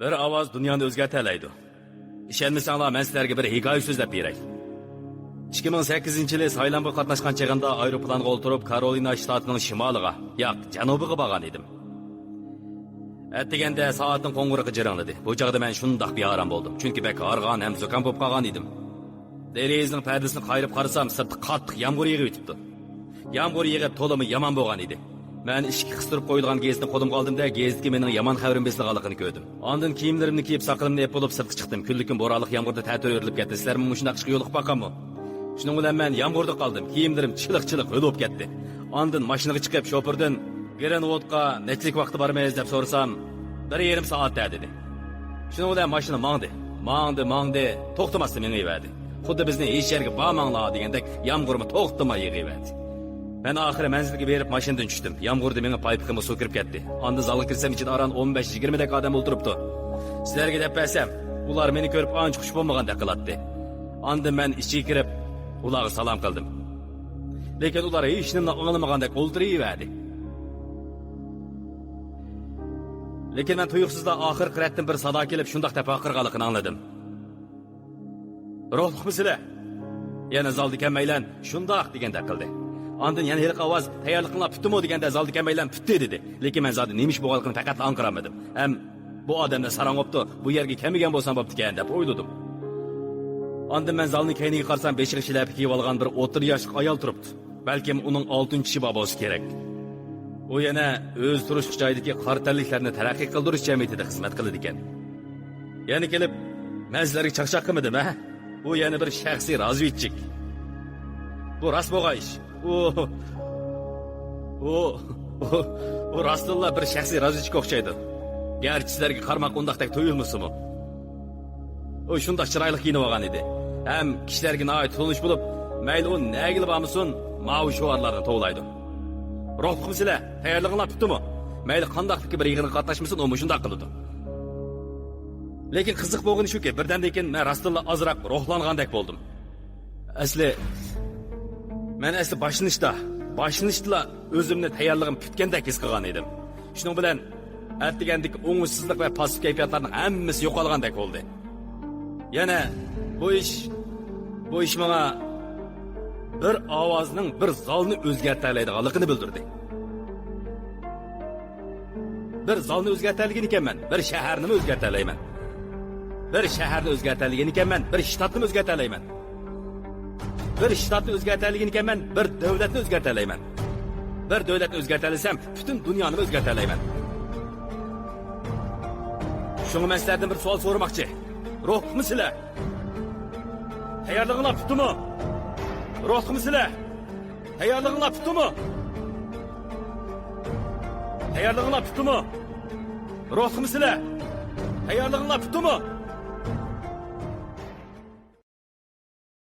Bir ovoz dunyoni o'zgartiradi. Ishonmasanglar, men sizlarga bir hikoya so'zlab beray. 2008-yili saylanma qatnashgan chag'imda aeroplanga o'tirib Karolina shtatining shimoliga, yo'q, janubiga borgan edim. Atdiganda soatning qo'ng'irog'i jiringladi. Bu chog'da men shundoq bearam bo'ldim, chunki bek og'rigan ham zukam bo'lib qolgan edim. Derazaning pardasini qayirib qarasam, sirtda qattiq yomg'ir yog'ib o'tibdi. Yomg'ir yog'ib to'limi yomon bo'lgan edi. Men ishga qistirib qo'yilgan gezni qo'limga oldimda, gezdagi mening yomon xabarim bezliganligini ko'rdim. Ondan kiyimlarimni kiyib, saqalimni yeb bo'lib sirtga chiqdim. Kunlikim bo'raliq yomg'irda ta'tir o'rilib ketdi. Sizlarmi mushunday qishga yo'liq boqammi? Shuning bilan men yomg'irda qoldim. Kiyimlarim chiliq-chiliq o'lib ketdi. Ondan mashinaga chiqib, shofirdan Grenovodga nechlik vaqti bormaysiz deb so'rasam, 1,5 soatda dedi. Shuning bilan mashina mangdi, to'xtamasdan mengayverdi. Xuddi bizni hech yerga bormanglar degandek yomg'irni to'xtamay yig'iyverdi. Ben ahire menzilga berip maşinadan düştüm. Yağmurda meni paypıkıma su kirip ketdi. Anda zalga kirsem için aran 15-20 dakika adam o'tiribdi. Sizlarga deb bersem, ular meni ko'rib ancha xush bo'lmagandek qilatdi. Anda men ichiga kirib, ularga salom qildim. Lekin ular hech nimani anglamagandak o'ltiraverdi. Lekin men tuyuqsizda oxir qiratdan bir sado kelib, shundoq deb baqirganligini angladim. Ruhliqmi sizlar? Yana zalda kelmaylan, shundoq degandek qildi. Ondan yana hiliq ovoz tayyorliqlar putdimi deganda zalda kelmaylan putdi dedi. Lekin men zodi nemish bo'lganligini faqat anqiramadim. Ham bu odamda sarang bo'pti, bu yerga kelmagan bo'lsam bo'pti ekan deb o'yladim. Ondan men zalning kayniga qarasam, beshig'i shilab kiyib olgan bir 30 yoshli ayol turibdi. Balkim uning 6-chi bobosi kerak. U yana o'z turish joyidagi qartalliklarni taraqqiy qildirish jamiyatida xizmat qiladi ekan. Yana kelib, men sizlarga chaqchaq qilmadim, ha? Bu yana bir shaxsiy razvedchik. Bu rost bo'lgan ish. O rastilla bir shaxsiy razvedchik o'xshaydi. Garchi sizlarga qarmoq undaqdek tuyulmasimi? O shundoq chiroyli kiyinib olgan edi. Ham kishilarga noyat tonish bo'lib, mayli u nagil bo'lmasin, maosh sho'rlarni tovlaydi. Ruhliqmi sizlar? Tayyorlig'inglar tutdimi? Mayli qandaqlik bir yig'inga qatnashmasin, u shundoq qiladi. Lekin qiziq bo'lgani shuki, birdan-keyin men rastilla ozroq ruhlangandek bo'ldim. Men asli boshlanishda o'zimni tayyorlig'im tutgandek his qilgan edim. Shuning bilan atdigandik o'ng'ishsizlik va passiv kayfiyatlarning hammasi yo'qolgandek bo'ldi. Yana bu ish menga bir ovozning bir zalni o'zgartiradiganligini bildirdi. Bir zalni o'zgartiradigan ekanman, bir shaharni o'zgartirayman. Bir shaharni o'zgartiradigan ekanman, bir shtatni o'zgartirayman. Bir shtatni o'zgartiradigan ekanman, bir davlatni o'zgartirayman. Bir davlatni o'zgartirsam, butun dunyoni o'zgartirayman. Shunga men sizlardan bir savol so'ramoqchi. Ruhliqmi sizlar? Tayyorlig'inglar tutdimi? Ruhliqmi sizlar? Tayyorlig'inglar tutdimi? Tayyorlig'inglar tutdimi? Ruhliqmi sizlar? Tayyorlig'inglar tutdimi?